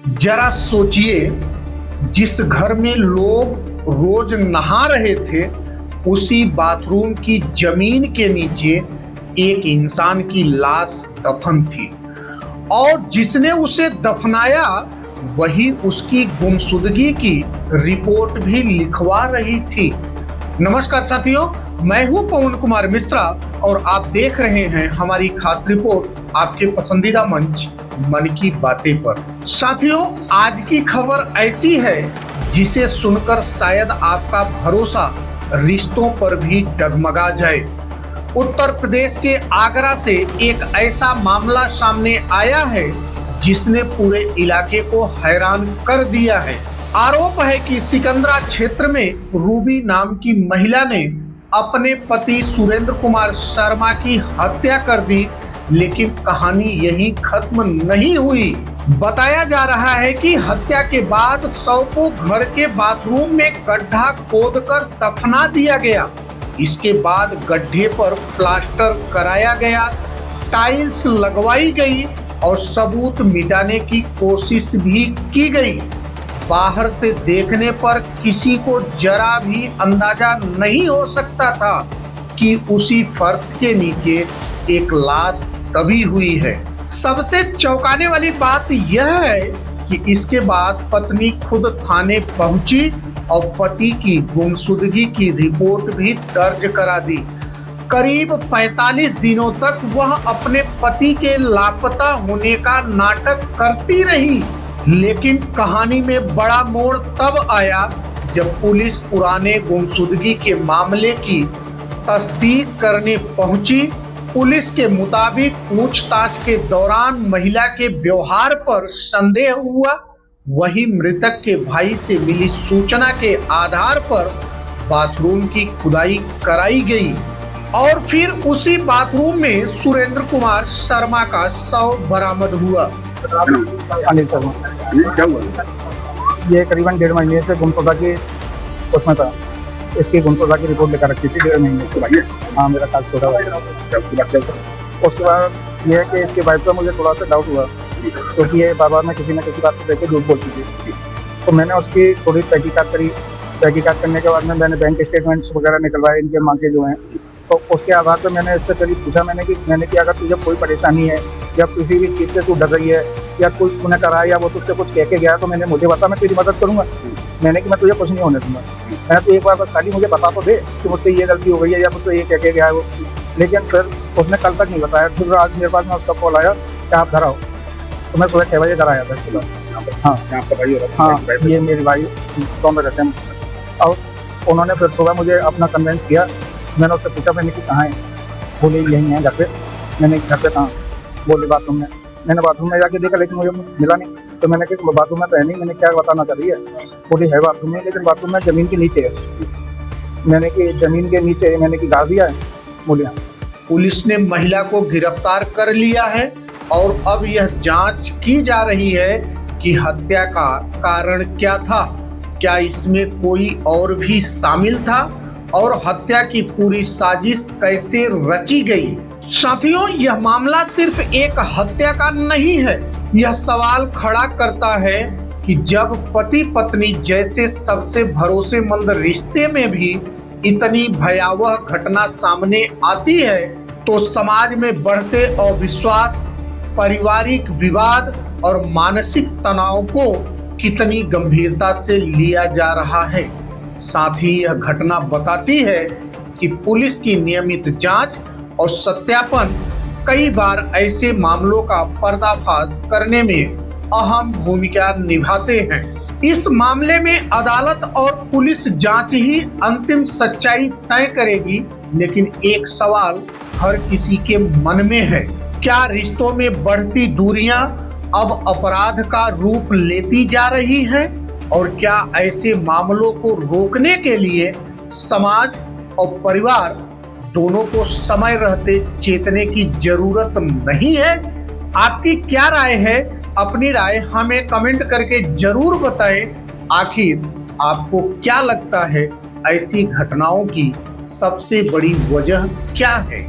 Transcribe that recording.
जरा सोचिए, जिस घर में लोग रोज नहा रहे थे उसी बाथरूम की जमीन के नीचे एक इंसान की लाश दफन थी और जिसने उसे दफनाया वही उसकी गुमशुदगी की रिपोर्ट भी लिखवा रही थी। नमस्कार साथियों, मैं हूं पवन कुमार मिश्रा और आप देख रहे हैं हमारी खास रिपोर्ट आपके पसंदीदा मंच मन की बातें पर। साथियों, आज की खबर ऐसी है जिसे सुनकर शायद आपका भरोसा रिश्तों पर भी डगमगा जाए। उत्तर प्रदेश के आगरा से एक ऐसा मामला सामने आया है जिसने पूरे इलाके को हैरान कर दिया है। आरोप है कि सिकंदरा क्षेत्र में रूबी नाम की महिला ने अपने पति सुरेंद्र कुमार शर्मा की हत्या कर दी, लेकिन कहानी यहीं खत्म नहीं हुई। बताया जा रहा है कि हत्या के बाद शव को घर के बाथरूम में गड्ढा खोदकर दफना दिया गया। इसके बाद गड्ढे पर प्लास्टर कराया गया, टाइल्स लगवाई गई और सबूत मिटाने की कोशिश भी की गई। बाहर से देखने पर किसी को जरा भी अंदाजा नहीं हो सकता था कि उसी फर्श के नीचे एक लाश दबी हुई है। सबसे चौंकाने वाली बात यह है कि इसके बाद पत्नी खुद थाने पहुंची और पति की गुमशुदगी की रिपोर्ट भी दर्ज करा दी। करीब 45 दिनों तक वह अपने पति के लापता होने का नाटक करती रही, लेकिन कहानी में बड़ा मोड़ तब आया जब पुलिस पुराने गुमशुदगी के मामले की तस्दीक करने पहुंची। पुलिस के मुताबिक पूछताछ के दौरान महिला के व्यवहार पर संदेह हुआ। वही मृतक के भाई से मिली सूचना के आधार पर बाथरूम की खुदाई कराई गई और फिर उसी बाथरूम में सुरेंद्र कुमार शर्मा का शव बरामद हुआ। अनिल शर्मा, क्या हुआ? ये करीबन 1.5 महीने से गुमशुदा की उसमें था। इसकी गुमशुदा की रिपोर्ट लेकर रखी थी 1.5 महीने के बाद। हाँ, मेरा खास छोटा भाई। उसके बाद ये है कि इसके वाइफ पर मुझे थोड़ा सा डाउट हुआ क्योंकि ये बार बार में किसी न किसी बात को लेकर झूठ बोलती थी। तो मैंने उसकी थोड़ी तहकीकात करी। तहकीकात करने के बाद में मैंने बैंक स्टेटमेंट्स वगैरह निकलवाए, इनके माँ के जो हैं। तो उसके आधार पर मैंने इससे करीब पूछा मैंने कि अगर तुझे कोई परेशानी है या किसी भी चीज़ से तू डर रही है या कोई तूने करा या वो तुझसे कुछ कह के गया तो मुझे बता, मैं तेरी मदद करूँगा। मैंने कि मैं तुझे कुछ नहीं होने दूंगा। मैं तो एक बार बस खाली मुझे बता तो दे कि मुझसे ये गलती हो गई है या मुझसे ये कह के गया है वो। लेकिन फिर उसने कल तक नहीं बताया। फिर आज मेरे पास में उसका कॉल आया कि आप घर आओ। तो मैं सुबह 6 बजे घर आया था सुबह। हाँ, ये मेरे भाई गाँव में रहते हैं। और उन्होंने फिर सुबह मुझे अपना कन्वेंस किया। मैंने उससे पूछा, मैंने कि कहाँ है? बोले यहीं है घर पे। मैंने घर पे कहाँ? बोले बाथरूम में। मैंने बाथरूम में जाके देखा लेकिन मुझे मिला नहीं। तो मैंने कहा बाथरूम में तो है नहीं। मैंने क्या बताना चाह रही है? बोली है बाथरूम में, लेकिन बाथरूम में ज़मीन के नीचे है। मैंने कि ज़मीन के नीचे, मैंने कि गाड़ दिया है। बोले हाँ। पुलिस ने महिला को गिरफ्तार कर लिया है और अब यह जांच की जा रही है कि हत्या का कारण क्या था, क्या इसमें कोई और भी शामिल था और हत्या की पूरी साजिश कैसे रची गई। साथियों, यह मामला सिर्फ एक हत्या का नहीं है। यह सवाल खड़ा करता है कि जब पति पत्नी जैसे सबसे भरोसेमंद रिश्ते में भी इतनी भयावह घटना सामने आती है तो समाज में बढ़ते अविश्वास, पारिवारिक विवाद और मानसिक तनाव को कितनी गंभीरता से लिया जा रहा है। साथ ही यह घटना बताती है कि पुलिस की नियमित जांच और सत्यापन कई बार ऐसे मामलों का पर्दाफाश करने में अहम भूमिका निभाते हैं। इस मामले में अदालत और पुलिस जांच ही अंतिम सच्चाई तय करेगी, लेकिन एक सवाल हर किसी के मन में है, क्या रिश्तों में बढ़ती दूरियां अब अपराध का रूप लेती जा रही हैं? और क्या ऐसे मामलों को रोकने के लिए समाज और परिवार दोनों को समय रहते चेतने की जरूरत नहीं है? आपकी क्या राय है? अपनी राय हमें कमेंट करके जरूर बताएं। आखिर आपको क्या लगता है, ऐसी घटनाओं की सबसे बड़ी वजह क्या है?